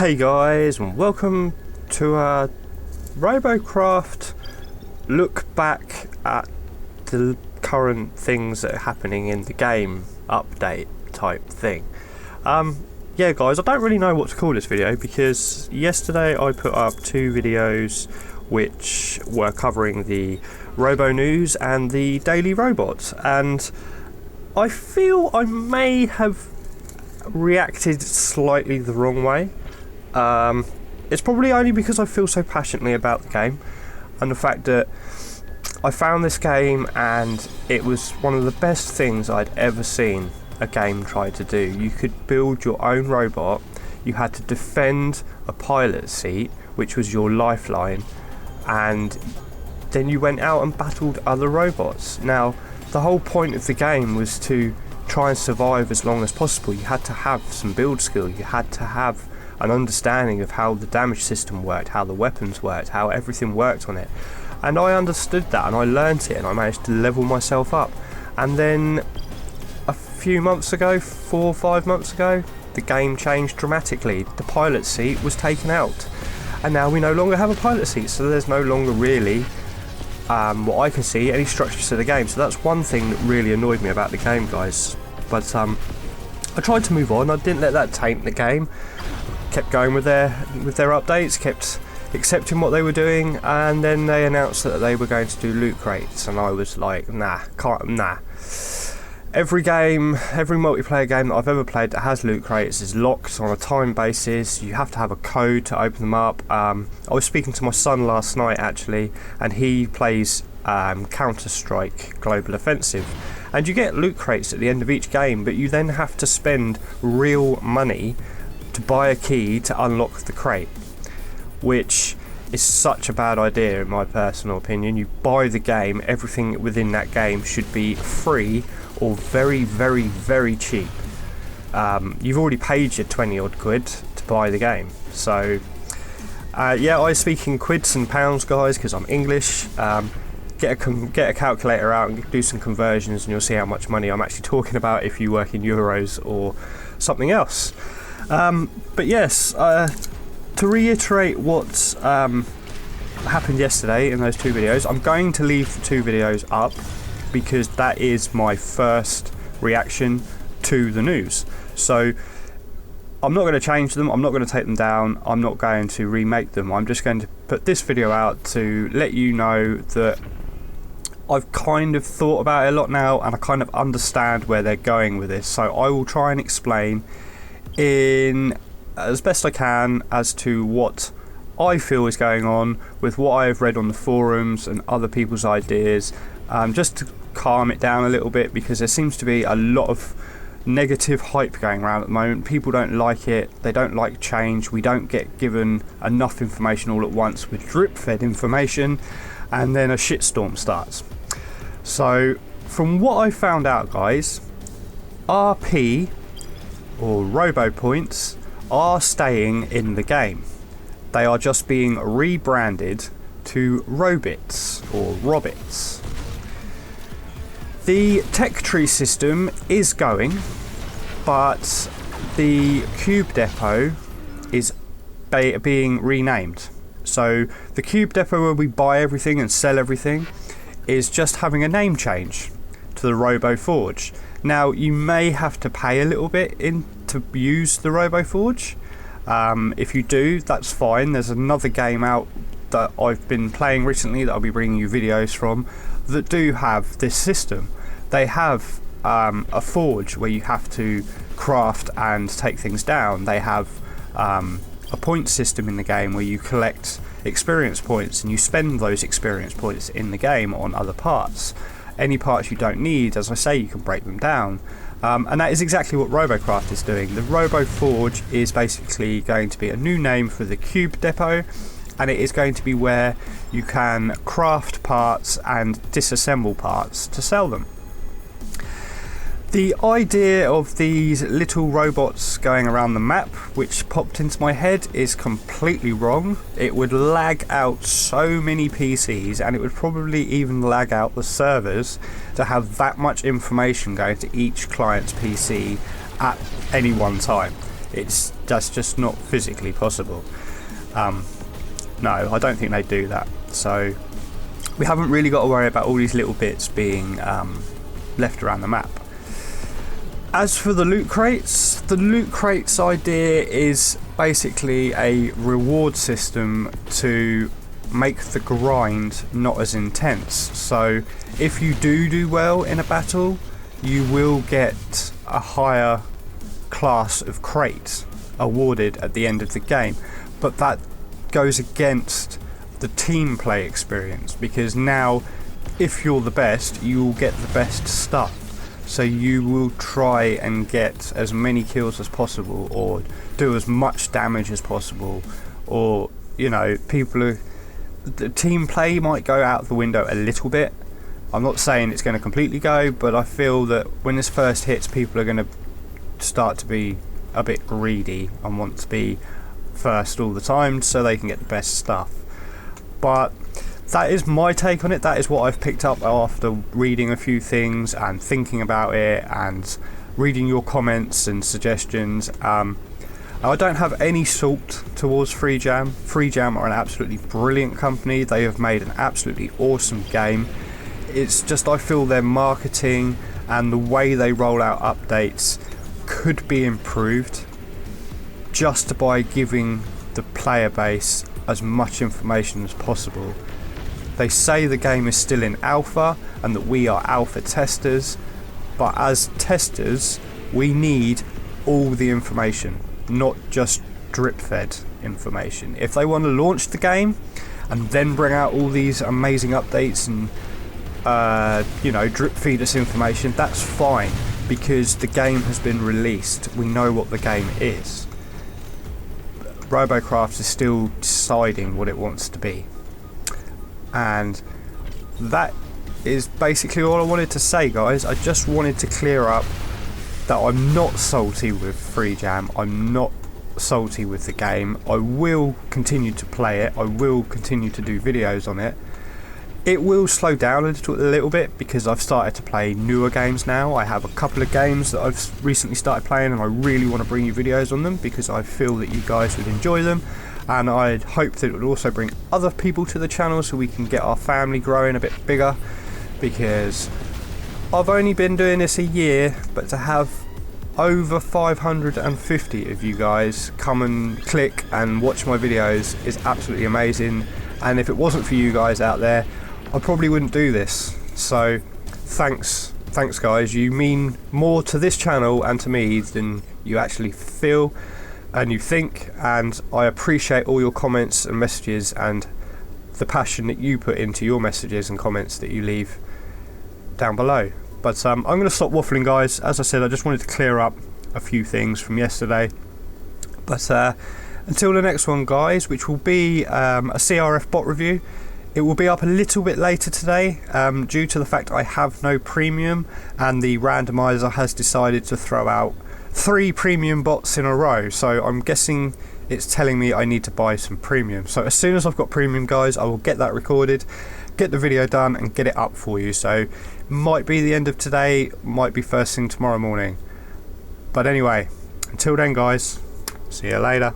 Hey guys, and welcome to a Robocraft look back at the current things that are happening in the game update type thing. Yeah guys, I don't really know what to call this video because yesterday I put up two videos which were covering the Robo News and the Daily Robot, and I feel I may have reacted slightly the wrong way. It's probably only because I feel so passionately about the game and the fact that I found this game and it was one of the best things I'd ever seen a game try to do. You could build your own robot, you had to defend a pilot seat which was your lifeline, and then you went out and battled other robots. Now the whole point of the game was to try and survive as long as possible. You had to have some build skill, you had to have an understanding of how the damage system worked, how the weapons worked, how everything worked on it. And I understood that and I learnt it and I managed to level myself up. And then a few months ago, 4 or 5 months ago, the game changed dramatically. The pilot seat was taken out and now we no longer have a pilot seat, so there's no longer really what I can see, any structure to the game. So that's one thing that really annoyed me about the game, guys. But I tried to move on, I didn't let that taint the game. Kept going with their updates, kept accepting what they were doing, and then they announced that they were going to do loot crates, and I was like, nah. Every multiplayer game that I've ever played that has loot crates is locked on a time basis. You have to have a code to open them up. I was speaking to my son last night actually, and he plays Counter-Strike Global Offensive, and you get loot crates at the end of each game, but you then have to spend real money to buy a key to unlock the crate, which is such a bad idea in my personal opinion. You buy the game, everything within that game should be free or very, very, very cheap. You've already paid your 20 odd quid to buy the game, so yeah, I speak in quids and pounds, guys, because I'm English. Get a calculator out and do some conversions and you'll see how much money I'm actually talking about if you work in euros or something else. But yes, to reiterate what happened yesterday in those two videos, I'm going to leave the two videos up because that is my first reaction to the news. So I'm not going to change them, I'm not going to take them down, I'm not going to remake them. I'm just going to put this video out to let you know that I've kind of thought about it a lot now and I kind of understand where they're going with this. So I will try and explain in as best I can as to what I feel is going on with what I've read on the forums and other people's ideas, just to calm it down a little bit, because there seems to be a lot of negative hype going around at the moment. People don't like it, they don't like change, we don't get given enough information all at once. We're drip fed information and then a shitstorm starts. So from what I found out, guys, RP or Robo Points are staying in the game. They are just being rebranded to Robits or Robits. The tech tree system is going, but the Cube Depot is being renamed. So the Cube Depot where we buy everything and sell everything is just having a name change to the Robo Forge. Now you may have to pay a little bit to use the Robo Forge. If you do, that's fine. There's another game out that I've been playing recently that I'll be bringing you videos from that do have this system. They have a forge where you have to craft and take things down. They have a point system in the game where you collect experience points and you spend those experience points in the game on other parts. Any parts you don't need, as I say, you can break them down. And that is exactly what Robocraft is doing. The Robo Forge is basically going to be a new name for the Cube Depot, and it is going to be where you can craft parts and disassemble parts to sell them. The idea of these little robots going around the map, which popped into my head, is completely wrong. It would lag out so many PCs, and it would probably even lag out the servers to have that much information going to each client's PC at any one time. That's just not physically possible. No, I don't think they do that. So we haven't really got to worry about all these little bits being left around the map. As for the loot crates idea is basically a reward system to make the grind not as intense. So if you do well in a battle, you will get a higher class of crate awarded at the end of the game, but that goes against the team play experience, because now if you're the best, you will get the best stuff. So you will try and get as many kills as possible, or do as much damage as possible, or the team play might go out the window a little bit. I'm not saying it's going to completely go, but I feel that when this first hits, people are going to start to be a bit greedy and want to be first all the time so they can get the best stuff. But that is my take on it. That is what I've picked up after reading a few things and thinking about it and reading your comments and suggestions. I don't have any salt towards Free Jam. Free Jam are an absolutely brilliant company. They have made an absolutely awesome game. It's just I feel their marketing and the way they roll out updates could be improved, just by giving the player base as much information as possible. They say the game is still in alpha and that we are alpha testers, but as testers we need all the information, not just drip fed information. If they want to launch the game and then bring out all these amazing updates and drip feed us information, that's fine, because the game has been released. We know what the game is. Robocraft is still deciding what it wants to be, and that is basically all I wanted to say, guys. I just wanted to clear up that I'm not salty with Free Jam. I'm not salty with the game. I will continue to play it. I will continue to do videos on it. It will slow down a little bit because I've started to play newer games now. I have a couple of games that I've recently started playing, and I really want to bring you videos on them because I feel that you guys would enjoy them, and I'd hope that it would also bring other people to the channel so we can get our family growing a bit bigger, because I've only been doing this a year, but to have over 550 of you guys come and click and watch my videos is absolutely amazing. And if it wasn't for you guys out there, I probably wouldn't do this. So thanks guys, you mean more to this channel and to me than you actually feel and you think, and I appreciate all your comments and messages and the passion that you put into your messages and comments that you leave down below. But I'm going to stop waffling, guys. As I said, I just wanted to clear up a few things from yesterday. But until the next one, guys, which will be a CRF bot review. It will be up a little bit later today due to the fact I have no premium, and the randomizer has decided to throw out 3 premium bots in a row. So I'm guessing it's telling me I need to buy some premium. So as soon as I've got premium, guys, I will get that recorded, get the video done and get it up for you. So might be the end of today, might be first thing tomorrow morning. But anyway, until then, guys, see you later.